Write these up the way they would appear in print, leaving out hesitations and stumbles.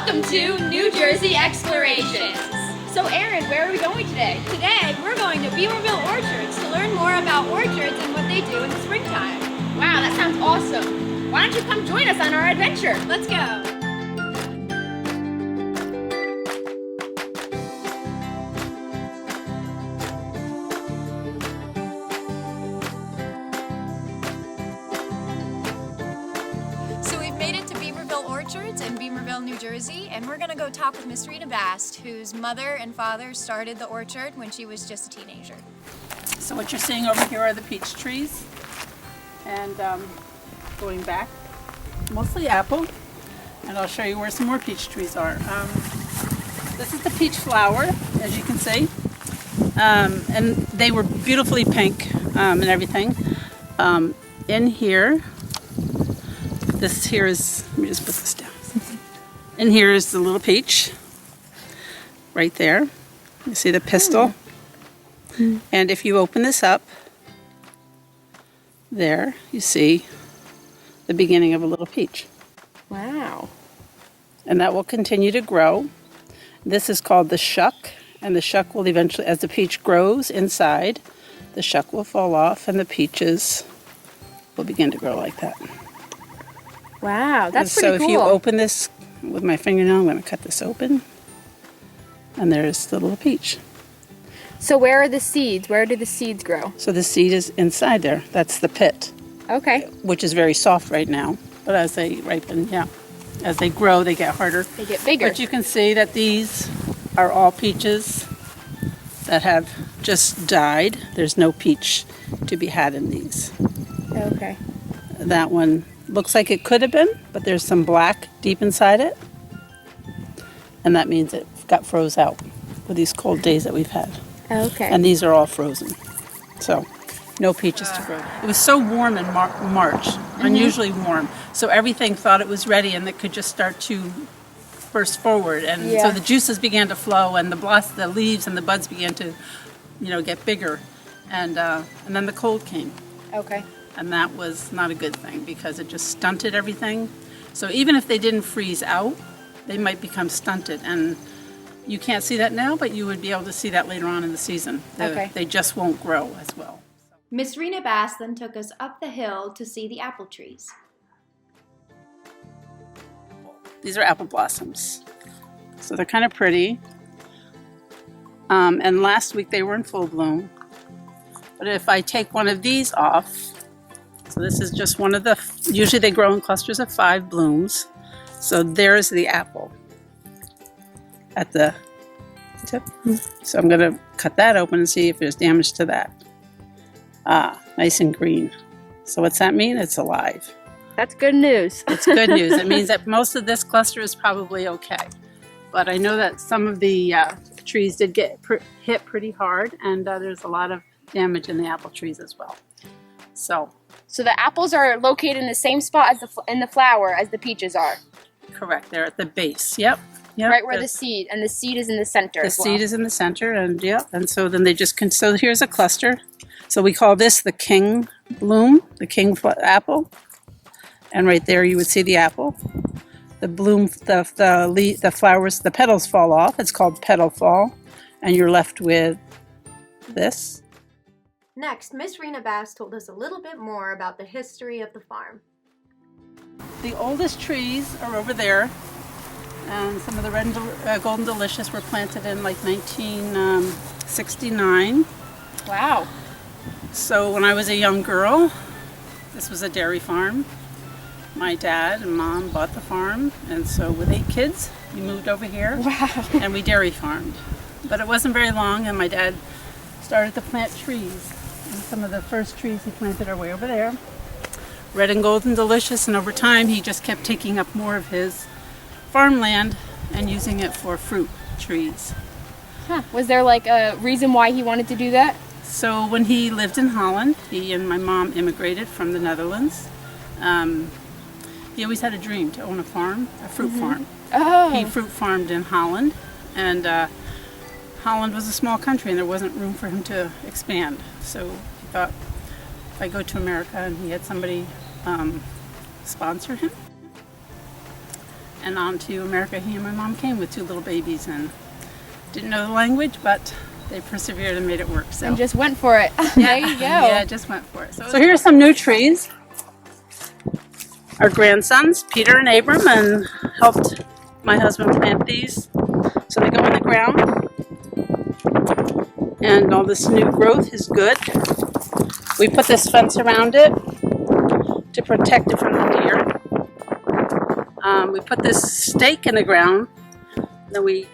Welcome to New Jersey Explorations. So Erin, where are we going today? Today, we're going to Beemerville Orchards to learn more about orchards and what they do in the springtime. Wow, that sounds awesome. Why don't you come join us on our adventure? Let's go. So we've made it to Beemerville Orchards in Beemerville, New Jersey, and we're going to go talk with Miss Rita Bast, whose mother and father started the orchard when she was just a teenager. So what you're seeing over here are the peach trees, and going back, mostly apple, and I'll show you where some more peach trees are. This is the peach flower, as you can see, and they were beautifully pink and everything. In here, this here is, let me just put this down. In here is the little peach, right there. You see the pistil? And if you open this up, there you see the beginning of a little peach. Wow. And that will continue to grow. This is called the shuck, and the shuck will eventually, as the peach grows inside, the shuck will fall off and the peaches will begin to grow like that. Wow, that's pretty cool. So if you open this with my fingernail, I'm going to cut this open, and there's the little peach. So where are the seeds? Where do the seeds grow? So the seed is inside there. That's the pit. Okay. Which is very soft right now. But as they ripen, as they grow, they get harder. They get bigger. But you can see that these are all peaches that have just died. There's no peach to be had in these. Okay. That one looks like it could have been, but there's some black deep inside it. And that means it got froze out with these cold days that we've had. Okay. And these are all frozen. So no peaches to grow. It was so warm in March, unusually warm. So everything thought it was ready and it could just start to burst forward. And so the juices began to flow, and the leaves and the buds began to, get bigger. And then the cold came. Okay. And that was not a good thing because it just stunted everything. So even if they didn't freeze out, they might become stunted. And you can't see that now, but you would be able to see that later on in the season. They just won't grow as well. Miss Rita Bast then took us up the hill to see the apple trees. These are apple blossoms. So they're kind of pretty. And last week they were in full bloom. But if I take one of these off, so this is just one of the, usually they grow in clusters of 5 blooms. So there's the apple at the tip. So I'm going to cut that open and see if there's damage to that. Nice and green. So what's that mean? It's alive. That's good news. It's good news. It means that most of this cluster is probably okay. But I know that some of the trees did get hit pretty hard, and there's a lot of damage in the apple trees as well. So the apples are located in the same spot as in the flower as the peaches are. Correct. They're at the base. Yep. Right where the seed is in the center. The seed is in the center, and so then they just so here's a cluster. So we call this the king bloom, the king apple, and right there you would see the apple. The bloom, the flowers, the petals fall off. It's called petal fall, and you're left with this. Next, Miss Rita Bast told us a little bit more about the history of the farm. The oldest trees are over there. And some of the red and golden delicious were planted in like 1969. Wow. So when I was a young girl, this was a dairy farm. My dad and mom bought the farm, and so with 8 kids, we moved over here. Wow. And we dairy farmed. But it wasn't very long, and my dad started to plant trees. And some of the first trees he planted are way over there. Red and golden delicious, and over time he just kept taking up more of his farmland and using it for fruit trees. Huh. Was there like a reason why he wanted to do that? So when he lived in Holland, he and my mom immigrated from the Netherlands. He always had a dream to own a farm, a fruit farm. Oh. He fruit farmed in Holland, and Holland was a small country and there wasn't room for him to expand. So he thought, if I go to America, and he had somebody sponsor him. and on to America he and my mom came with 2 little babies and didn't know the language, but they persevered and made it work. So. And just went for it. There you go. Yeah, just went for it. So here are some new trees. Our grandsons, Peter and Abram, and helped my husband plant these. So they go in the ground, and all this new growth is good. We put this fence around it to protect it from the deer. We put this stake in the ground, then we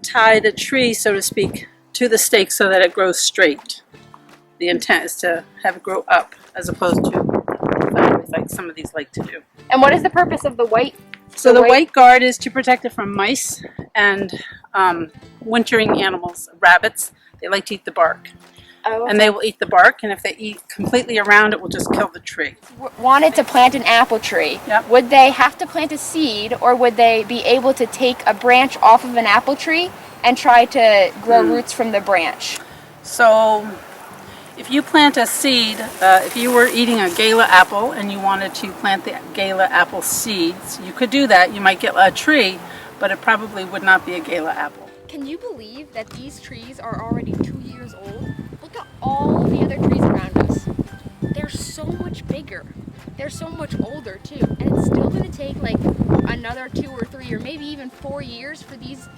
tied a tree, so to speak, to the stake so that it grows straight. The intent is to have it grow up as opposed to like some of these like to do. And what is the purpose of the white? So the white guard is to protect it from mice and wintering animals, rabbits. They like to eat the bark. Oh, okay. And they will eat the bark, and if they eat completely around it, will just kill the tree. Wanted to plant an apple tree. Yep. Would they have to plant a seed, or would they be able to take a branch off of an apple tree and try to grow roots from the branch? So if you plant a seed, if you were eating a gala apple and you wanted to plant the gala apple seeds, you could do that. You might get a tree, but it probably would not be a gala apple. Can you believe that these trees are already 2 years old? Look at all of the other trees around us. They're so much bigger. They're so much older too. And it's still going to take like another 2 or 3 or maybe even 4 years for these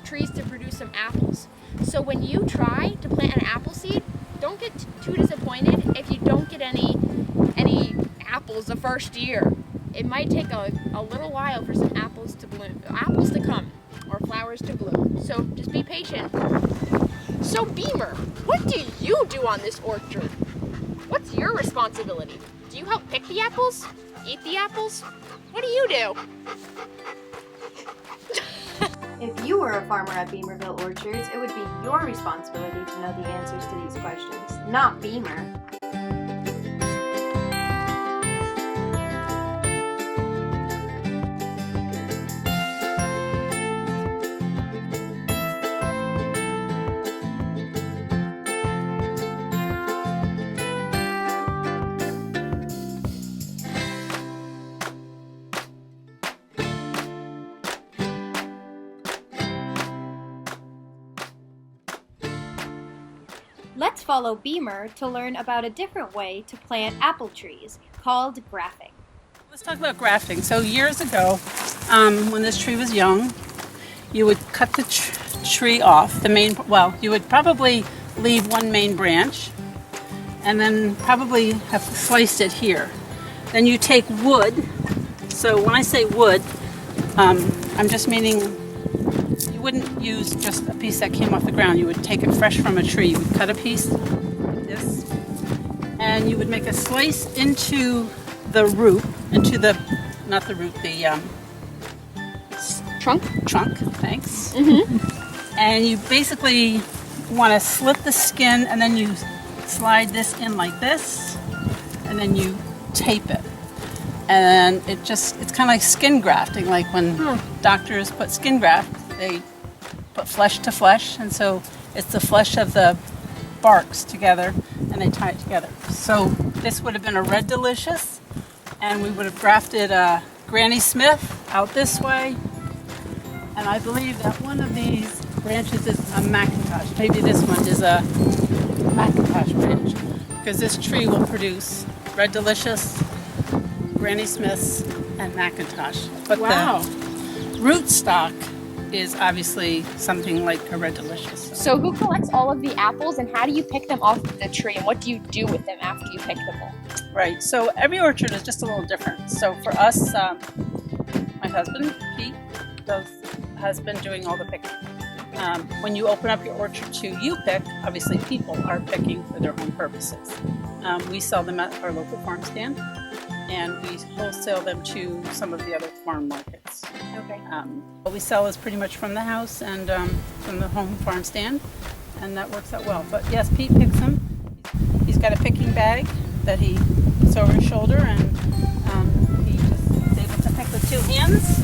trees to produce some apples. So when you try to plant an apple seed, don't get too disappointed if you don't get any apples the first year. It might take a little while for some apples to bloom, apples to come, or flowers to bloom. So just be patient. So Beamer, what do you do on this orchard? What's your responsibility? Do you help pick the apples? Eat the apples? What do you do? If you were a farmer at Beemerville Orchards, it would be your responsibility to know the answers to these questions, not Beamer. Let's follow Beamer to learn about a different way to plant apple trees, called grafting. Let's talk about grafting. So years ago, when this tree was young, you would cut the tree off, you would probably leave one main branch and then probably have sliced it here. Then you take wood. So when I say wood, I'm just meaning you wouldn't use just a piece that came off the ground. You would take it fresh from a tree. You would cut a piece like this, and you would make a slice into the root, not the root, the Trunk? trunk, thanks. Mm-hmm. And you basically want to slit the skin, and then you slide this in like this, and then you tape it. And it's kind of like skin grafting, like when doctors put skin graft, they put flesh to flesh, and so it's the flesh of the barks together, and they tie it together. So this would have been a Red Delicious, and we would have grafted a Granny Smith out this way, and I believe that one of these branches is a Macintosh. Maybe this one is a Macintosh branch, because this tree will produce Red Delicious, Granny Smiths, and Macintosh. But wow. The root stock is obviously something like a Red Delicious. So who collects all of the apples, and how do you pick them off of the tree, and what do you do with them after you pick them all? Right, so every orchard is just a little different. So for us, my husband, Pete, has been doing all the picking. When you open up your orchard to you pick, obviously people are picking for their own purposes. We sell them at our local farm stand, and we wholesale them to some of the other farm markets. Okay. What we sell is pretty much from the house and from the home farm stand, and that works out well. But yes, Pete picks them. He's got a picking bag that he puts over his shoulder, and he just is able to pick with 2 hands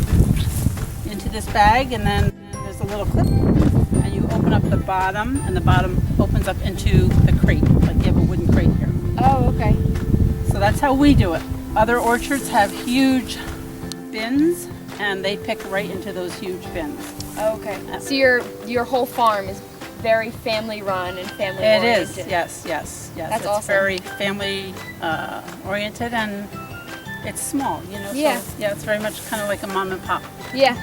into this bag, and then there's a little clip, and you open up the bottom, and the bottom opens up into the crate, like you have a wooden crate here. Oh, okay. So that's how we do it. Other orchards have huge, bins, and they pick right into those huge bins. Okay. So your whole farm is very family run and family It oriented. is, yes. That's it's awesome. very family oriented, and it's small, you know. Yeah. So, yeah, it's very much kind of like a mom and pop. Yeah.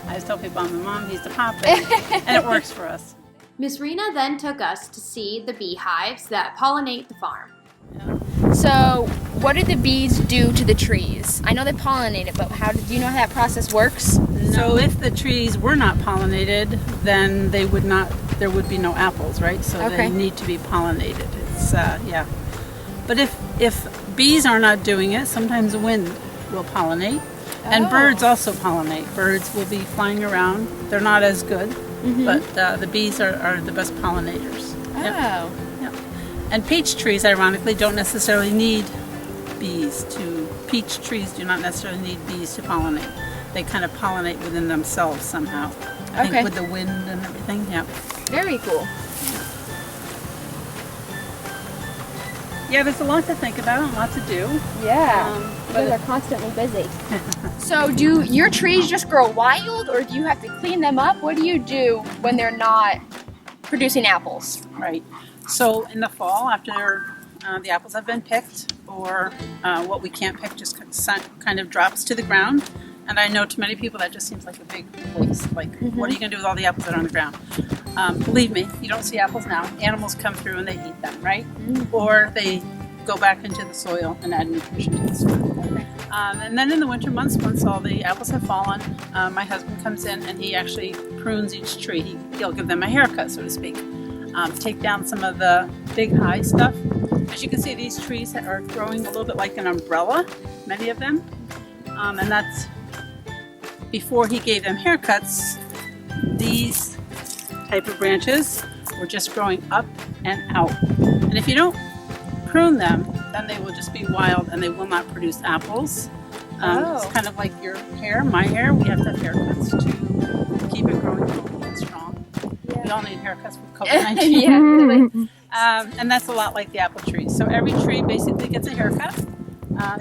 I just tell people I'm the mom, he's the pop, and it works for us. Miss Rena then took us to see the beehives that pollinate the farm. Yeah. So, what do the bees do to the trees? I know they pollinate it, but do you know how that process works? So if the trees were not pollinated, then there would be no apples, right? So Okay. they need to be pollinated. It's yeah. But if bees are not doing it, sometimes the wind will pollinate, and Oh. birds also pollinate. Birds will be flying around. They're not as good, but the bees are the best pollinators. Yep. Oh. Yep. And peach trees, ironically, don't necessarily need bees to. Peach trees do not necessarily need bees to pollinate. They kind of pollinate within themselves somehow. I Okay. think with the wind and everything. Yeah. Very cool. Yeah, there's a lot to think about, and a lot to do. Yeah. But They're constantly busy. So do your trees just grow wild, or do you have to clean them up? What do you do when they're not producing apples? right. So in the fall, after the apples have been picked, or what we can't pick just kind of drops to the ground. And I know to many people that just seems like a big waste. Like, what are you going to do with all the apples that are on the ground? Believe me, you don't see apples now. Animals come through and they eat them, right? Or they go back into the soil and add nutrition to the soil. And then in the winter months, once all the apples have fallen, my husband comes in and he actually prunes each tree. He'll give them a haircut, so to speak. Take down some of the big high stuff. As you can see, these trees are growing a little bit like an umbrella, many of them. And that's before he gave them haircuts. These type of branches were just growing up and out. And if you don't prune them, then they will just be wild and they will not produce apples. It's kind of like your hair, my hair. We have to have haircuts to keep it growing healthy and strong. We all need haircuts with COVID-19. Yeah. And that's a lot like the apple tree. So every tree basically gets a haircut.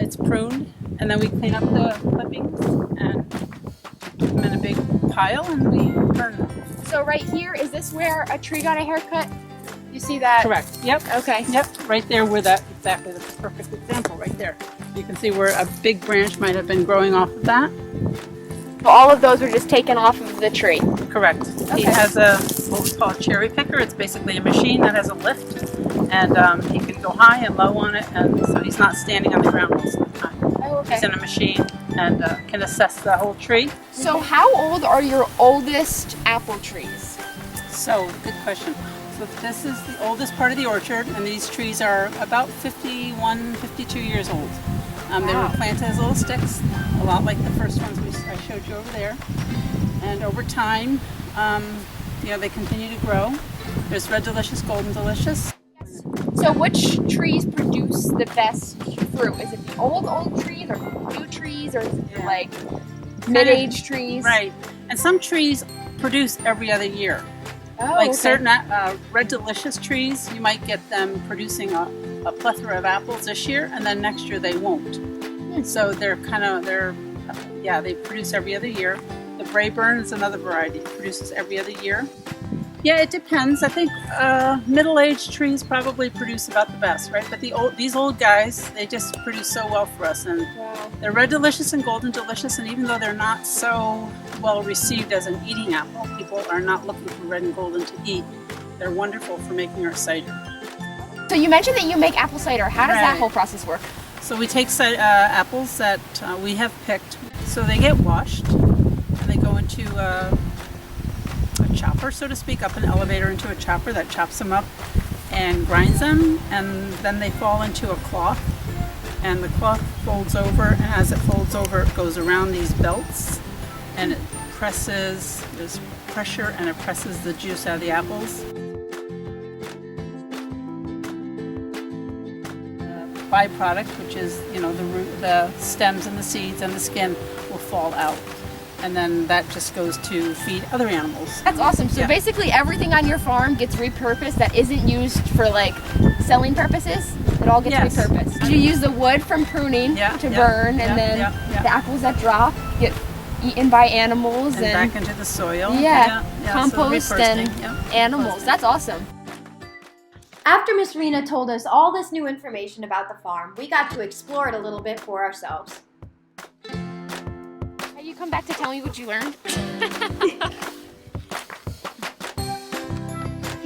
It's pruned, and then we clean up the clippings and put them in a big pile, and we burn them. So right here, is this where a tree got a haircut? You see that? Correct. Yep. Okay. Yep. Right there, where that's the perfect example. Right there, you can see where a big branch might have been growing off of that. So all of those were just taken off of the tree. Correct. Okay. He has what we call a cherry picker. It's basically a machine that has a lift, and he can go high and low on it, and so he's not standing on the ground most of the time. Oh, okay. He's in a machine and can assess the whole tree. So how old are your oldest apple trees? So, good question. So this is the oldest part of the orchard, and these trees are about 51, 52 years old. They were planted as little sticks, a lot like the first ones I showed you over there. And over time, they continue to grow. There's Red Delicious, Golden Delicious. So which trees produce the best fruit? Is it the old trees, or new trees, or is it like mid-age trees? Right. And some trees produce every other year. Oh, Like okay. certain Red Delicious trees, you might get them producing a plethora of apples this year, and then next year they won't. So they produce every other year. The Brayburn is another variety. It produces every other year. Yeah, it depends. I think middle-aged trees probably produce about the best, right? But these old guys, they just produce so well for us. And they're Red Delicious and Golden Delicious, and even though they're not so well received as an eating apple, people are not looking for red and golden to eat. They're wonderful for making our cider. So you mentioned that you make apple cider. How does that Right. whole process work? So we take apples that we have picked. So they get washed, and they go into a chopper, so to speak, up an elevator into a chopper that chops them up and grinds them, and then they fall into a cloth, and the cloth folds over, and as it folds over, it goes around these belts, and it presses, there's pressure, and it presses the juice out of the apples. Byproduct, which is the root, the stems and the seeds and the skin will fall out, and then that just goes to feed other animals. That's awesome. So Yeah. basically everything on your farm gets repurposed that isn't used for like selling purposes. It all gets Yes. repurposed. You use the wood from pruning to burn, and then the apples that drop get eaten by animals and back into the soil. Compost so and reforesting, animals. composting. That's awesome. After Miss Rena told us all this new information about the farm, we got to explore it a little bit for ourselves. Have you come back to tell me what you learned? Do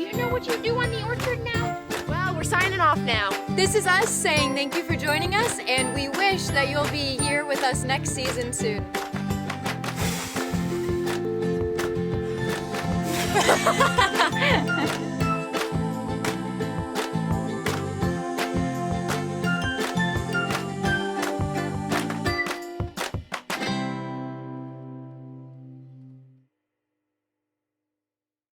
you know what you do on the orchard now? Well, we're signing off now. This is us saying thank you for joining us, and we wish that you'll be here with us next season soon.